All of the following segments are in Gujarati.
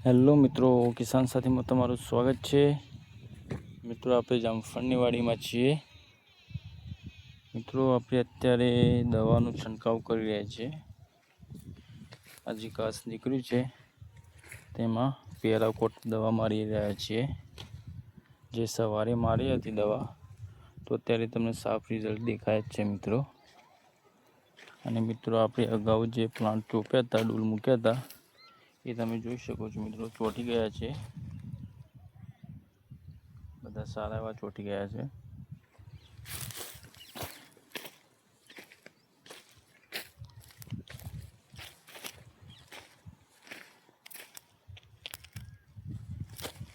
હેલો મિત્રો, કિસાન સાથીમાં તમારું સ્વાગત છે। મિત્રો આપણે જામફળની વાડીમાં છીએ। મિત્રો આપણે અત્યારે દવાનો છંટકાવ કરી રહ્યા છીએ। આજે ઘાસ નીકળ્યું છે તેમાં પેરાકોટ દવા મારી રહ્યા છીએ। જે સવારે મારી હતી દવા તો અત્યારે તમને સાફ રિઝલ્ટ દેખાય જ છે મિત્રો। અને મિત્રો આપણે અગાઉ જે પ્લાન્ટ રોપ્યા હતા, ડૂલ મૂક્યા હતા, એ તમે જોઈ શકો છો મિત્રો, ચોંટી ગયા છે। બધા સારા એવા ચોંટી ગયા છે।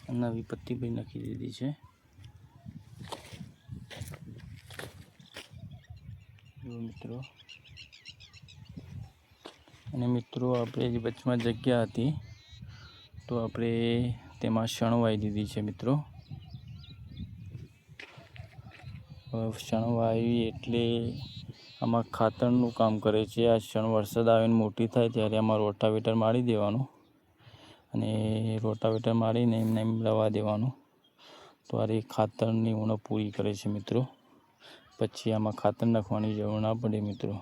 નવી પત્તી પણ નાખી દીધી છે જો મિત્રો। અને મિત્રો આપણે જે વચમાં જગ્યા હતી તો આપણે તેમાં શણ વાવી દીધી છે મિત્રો। શણ વાવી એટલે આમાં ખાતરનું કામ કરે છે। આ શણ વરસાદ આવીને મોટી થાય ત્યારે આમાં રોટાવેટર મારી દેવાનું અને રોટાવેટર મારીને એમને એમ રવા દેવાનું તો આ ખાતરની ઉણપ પૂરી કરે છે મિત્રો। પછી આમાં ખાતર નાખવાની જરૂર ના પડે મિત્રો।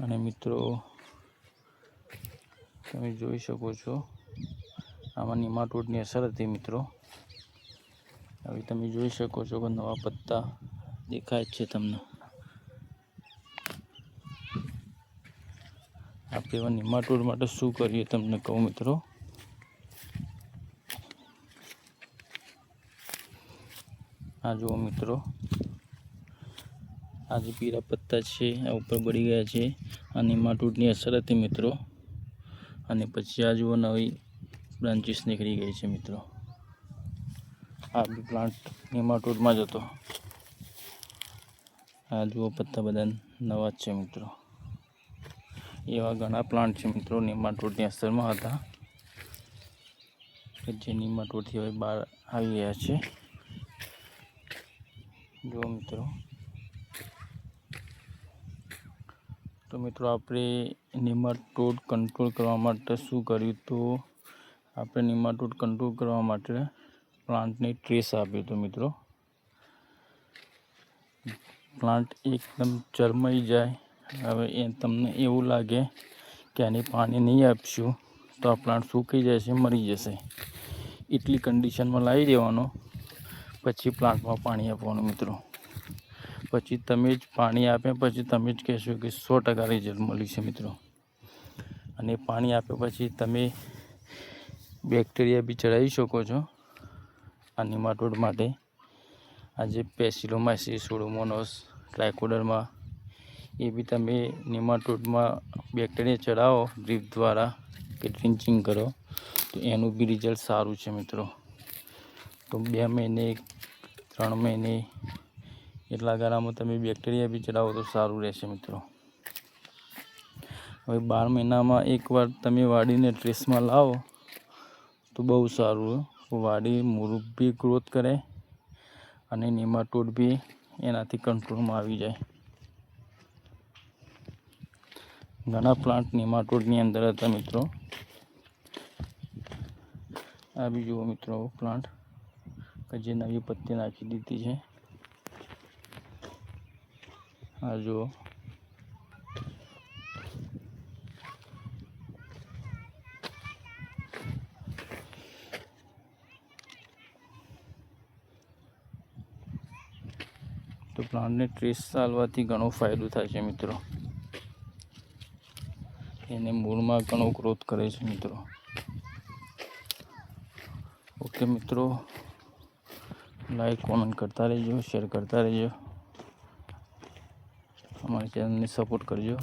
અને મિત્રો તમે જોઈ શકો છો આમાં નિમાટોડની અસર હતી મિત્રો। હવે તમે જોઈ શકો છો કે નવા પત્તા દેખાય છે તમને। આપણે એવા નિમાટોડ માટે શું કરીએ તમને કહું મિત્રો। આ જુઓ મિત્રો, આ જે પીળા પત્તા છે આ ઉપર બળી ગયા છે, આ નિમાટોડની અસર હતી મિત્રો। અને પછી આ જુઓ નવી બ્રાન્ચીસ નીકળી ગઈ છે મિત્રો। આ બી પ્લાન્ટ નિમાટોડમાં જ હતો। આ જુઓ પત્તા બધા નવા જ છે મિત્રો। એવા ઘણા પ્લાન્ટ છે મિત્રો નિમાટોડની અસરમાં હતા કે જે નિમાટોડથી હવે બહાર આવી ગયા છે જુઓ મિત્રો। તો મિત્રો આપણે નિમાટોડ કંટ્રોલ કરવા માટે શું કર્યું, તો આપણે નિમાટોડ કંટ્રોલ કરવા માટે પ્લાન્ટને ટ્રેસ આપ્યું હતું મિત્રો। પ્લાન્ટ એકદમ ચરમાઈ જાય, હવે એ તમને એવું લાગે કે આને પાણી નહીં આપશું તો આ પ્લાન્ટ સૂકી જશે, મરી જશે, એટલી કન્ડિશનમાં લાવી દેવાનો। પછી પ્લાન્ટમાં પાણી આપવાનું મિત્રો। પછી તમે જ પાણી આપ્યા પછી તમે જ કહેશો કે 100% રિઝલ્ટ મળ્યું છે મિત્રો। અને પાણી આપ્યા પછી તમે બેક્ટેરિયા બી ચડાવી શકો છો આ નિમાટોડ માટે। આજે બેસિલોમાઇસિસ, સુડોમોનાસ, ટ્રાઇકોડર્મા, એ બી તમે નિમાટોડમાં બેક્ટેરિયા ચડાવો ડ્રીપ દ્વારા કે ડ્રિંચિંગ કરો તો એનું બી રિઝલ્ટ સારું છે મિત્રો। તો 2 મહિને 3 મહિને એટલા ગાળામાં તમે બેક્ટેરિયા બી ચડાવો તો સારું રહેશે મિત્રો। હવે 12 મહિનામાં એકવાર તમે વાડીને ટ્રેસમાં લાવો તો બહુ સારું। વાડી મૂળ બી ગ્રોથ કરે અને નિમાટોડ બી એનાથી કંટ્રોલમાં આવી જાય। ઘણા પ્લાન્ટ નિમાટોડની અંદર હતા મિત્રો। આ બી જુઓ મિત્રો પ્લાન્ટ કે જે નવી પત્તી નાખી દીધી છે। આ જુઓ તો પ્લાન્ટને ટ્રેસ ચાલવાથી ઘણો ફાયદો થાય છે મિત્રો। એને મૂળમાં ઘણો ગ્રોથ કરે છે મિત્રો। ઓકે મિત્રો, લાઈક કોમેન્ટ કરતા રહેજો, શેર કરતા રહેજો, અમારી ચેનલને સપોર્ટ કરજો।